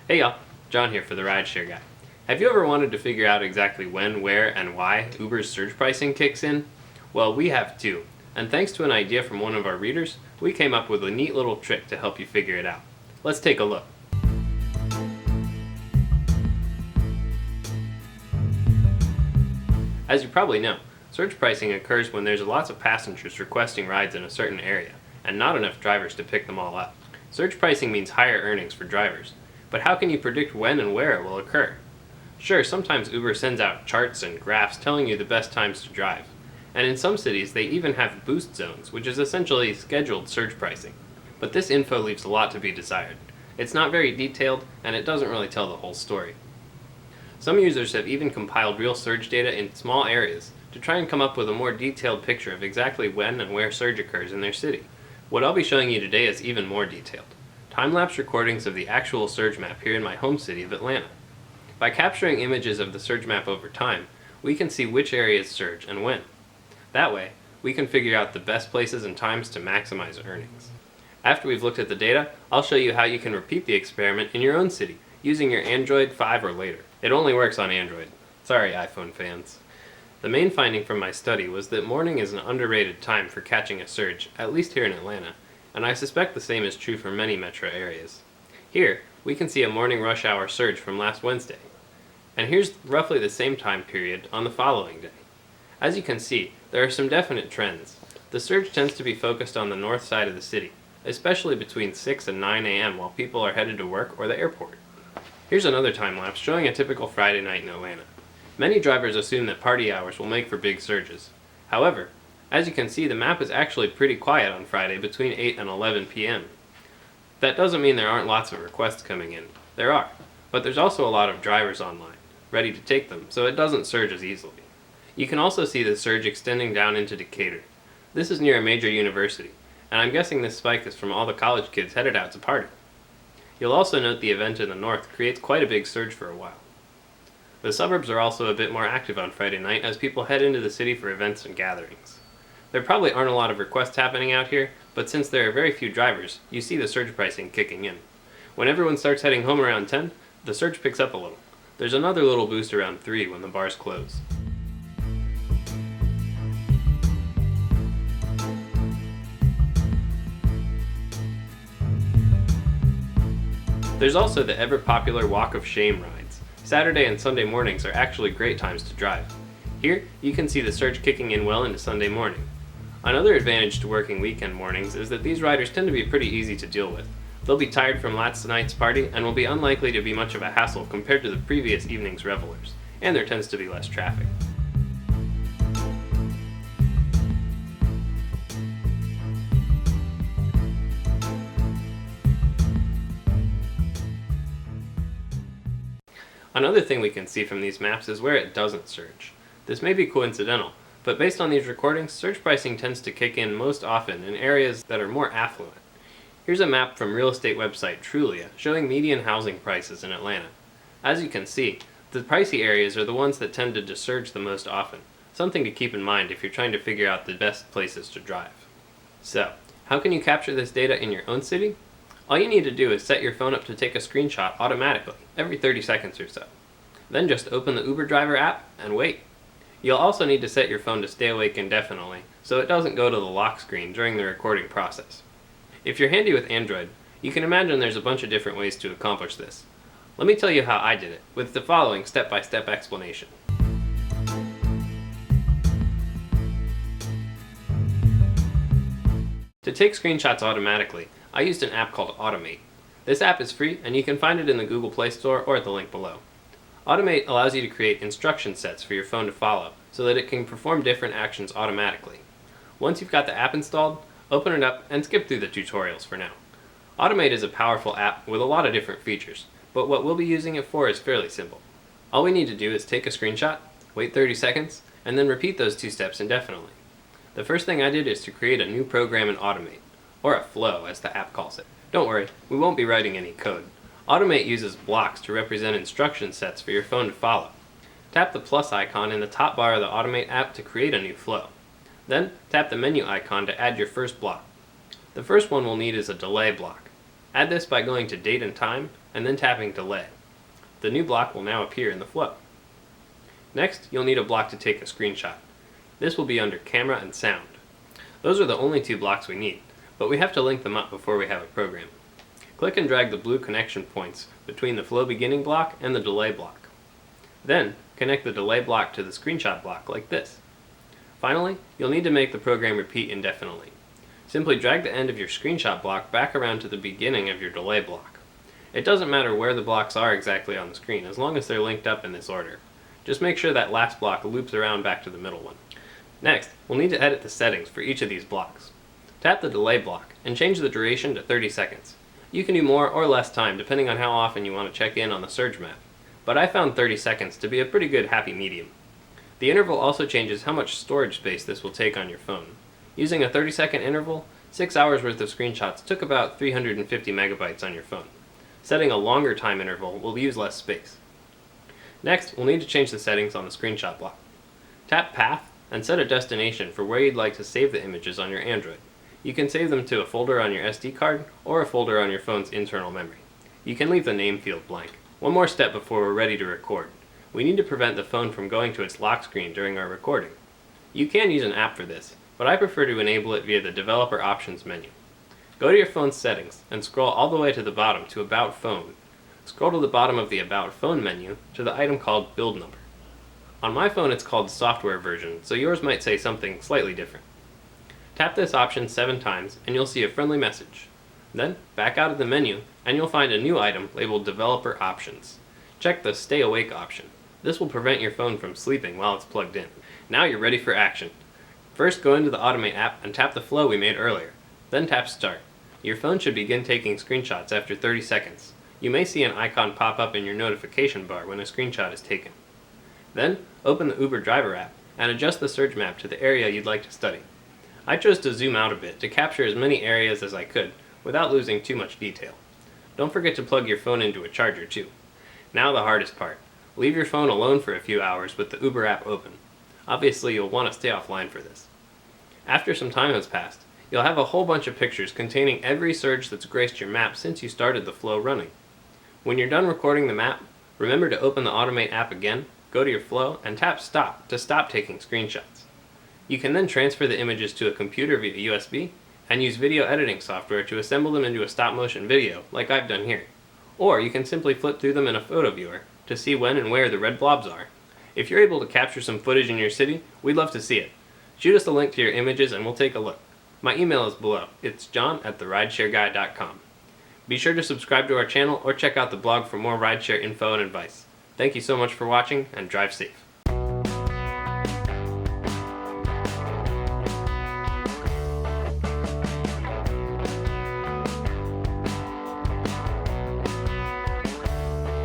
Hey y'all, John here for the Rideshare Guy. Have you ever wanted to figure out exactly when, where, and why Uber's surge pricing kicks in? Well, we have too, and thanks to an idea from one of our readers, we came up with a neat little trick to help you figure it out. Let's take a look. As you probably know, surge pricing occurs when there's lots of passengers requesting rides in a certain area, and not enough drivers to pick them all up. Surge pricing means higher earnings for drivers, but how can you predict when and where it will occur? Sure, sometimes Uber sends out charts and graphs telling you the best times to drive, and in some cities they even have boost zones, which is essentially scheduled surge pricing. But this info leaves a lot to be desired. It's not very detailed, and it doesn't really tell the whole story. Some users have even compiled real surge data in small areas to try and come up with a more detailed picture of exactly when and where surge occurs in their city. What I'll be showing you today is even more detailed. Time-lapse recordings of the actual surge map here in my home city of Atlanta. By capturing images of the surge map over time, we can see which areas surge and when. That way, we can figure out the best places and times to maximize earnings. After we've looked at the data, I'll show you how you can repeat the experiment in your own city using your Android 5 or later. It only works on Android. Sorry, iPhone fans. The main finding from my study was that morning is an underrated time for catching a surge, at least here in Atlanta, and I suspect the same is true for many metro areas. Here, we can see a morning rush hour surge from last Wednesday. And here's roughly the same time period on the following day. As you can see, there are some definite trends. The surge tends to be focused on the north side of the city, especially between 6 and 9 a.m. while people are headed to work or the airport. Here's another time-lapse showing a typical Friday night in Atlanta. Many drivers assume that party hours will make for big surges. However, as you can see, the map is actually pretty quiet on Friday between 8 and 11 p.m. That doesn't mean there aren't lots of requests coming in. There are, but there's also a lot of drivers online, ready to take them, so it doesn't surge as easily. You can also see the surge extending down into Decatur. This is near a major university, and I'm guessing this spike is from all the college kids headed out to party. You'll also note the event in the north creates quite a big surge for a while. The suburbs are also a bit more active on Friday night as people head into the city for events and gatherings. There probably aren't a lot of requests happening out here, but since there are very few drivers, you see the surge pricing kicking in. When everyone starts heading home around 10, the surge picks up a little. There's another little boost around 3 when the bars close. There's also the ever-popular Walk of Shame rides. Saturday and Sunday mornings are actually great times to drive. Here, you can see the surge kicking in well into Sunday morning. Another advantage to working weekend mornings is that these riders tend to be pretty easy to deal with. They'll be tired from last night's party and will be unlikely to be much of a hassle compared to the previous evening's revelers, and there tends to be less traffic. Another thing we can see from these maps is where it doesn't surge. This may be coincidental, but based on these recordings, surge pricing tends to kick in most often in areas that are more affluent. Here's a map from real estate website Trulia showing median housing prices in Atlanta. As you can see, the pricey areas are the ones that tend to surge the most often, something to keep in mind if you're trying to figure out the best places to drive. So, how can you capture this data in your own city? All you need to do is set your phone up to take a screenshot automatically, every 30 seconds or so. Then just open the Uber driver app and wait. You'll also need to set your phone to stay awake indefinitely, so it doesn't go to the lock screen during the recording process. If you're handy with Android, you can imagine there's a bunch of different ways to accomplish this. Let me tell you how I did it, with the following step-by-step explanation. To take screenshots automatically, I used an app called Automate. This app is free, and you can find it in the Google Play Store or at the link below. Automate allows you to create instruction sets for your phone to follow, so that it can perform different actions automatically. Once you've got the app installed, open it up and skip through the tutorials for now. Automate is a powerful app with a lot of different features, but what we'll be using it for is fairly simple. All we need to do is take a screenshot, wait 30 seconds, and then repeat those 2 steps indefinitely. The first thing I did is to create a new program in Automate, or a flow as the app calls it. Don't worry, we won't be writing any code. Automate uses blocks to represent instruction sets for your phone to follow. Tap the plus icon in the top bar of the Automate app to create a new flow. Then, tap the menu icon to add your first block. The first one we'll need is a delay block. Add this by going to Date and Time, and then tapping delay. The new block will now appear in the flow. Next, you'll need a block to take a screenshot. This will be under camera and sound. Those are the only two blocks we need, but we have to link them up before we have a program. Click and drag the blue connection points between the flow beginning block and the delay block. Then, connect the delay block to the screenshot block like this. Finally, you'll need to make the program repeat indefinitely. Simply drag the end of your screenshot block back around to the beginning of your delay block. It doesn't matter where the blocks are exactly on the screen, as long as they're linked up in this order. Just make sure that last block loops around back to the middle one. Next, we'll need to edit the settings for each of these blocks. Tap the delay block and change the duration to 30 seconds. You can do more or less time depending on how often you want to check in on the surge map, but I found 30 seconds to be a pretty good happy medium. The interval also changes how much storage space this will take on your phone. Using a 30-second interval, 6 hours worth of screenshots took about 350 megabytes on your phone. Setting a longer time interval will use less space. Next, we'll need to change the settings on the screenshot block. Tap Path and set a destination for where you'd like to save the images on your Android. You can save them to a folder on your SD card or a folder on your phone's internal memory. You can leave the name field blank. One more step before we're ready to record. We need to prevent the phone from going to its lock screen during our recording. You can use an app for this, but I prefer to enable it via the Developer Options menu. Go to your phone's settings and scroll all the way to the bottom to About Phone. Scroll to the bottom of the About Phone menu to the item called Build Number. On my phone it's called Software Version, so yours might say something slightly different. Tap this option 7 times and you'll see a friendly message. Then, back out of the menu and you'll find a new item labeled Developer Options. Check the Stay Awake option. This will prevent your phone from sleeping while it's plugged in. Now you're ready for action. First, go into the Automate app and tap the flow we made earlier. Then tap Start. Your phone should begin taking screenshots after 30 seconds. You may see an icon pop up in your notification bar when a screenshot is taken. Then, open the Uber driver app and adjust the surge map to the area you'd like to study. I chose to zoom out a bit to capture as many areas as I could without losing too much detail. Don't forget to plug your phone into a charger too. Now the hardest part. Leave your phone alone for a few hours with the Uber app open. Obviously you'll want to stay offline for this. After some time has passed, you'll have a whole bunch of pictures containing every surge that's graced your map since you started the flow running. When you're done recording the map, remember to open the Automate app again, go to your flow, and tap Stop to stop taking screenshots. You can then transfer the images to a computer via USB and use video editing software to assemble them into a stop-motion video, like I've done here. Or you can simply flip through them in a photo viewer to see when and where the red blobs are. If you're able to capture some footage in your city, we'd love to see it. Shoot us a link to your images and we'll take a look. My email is below. It's john@therideshareguy.com. Be sure to subscribe to our channel or check out the blog for more rideshare info and advice. Thank you so much for watching and drive safe.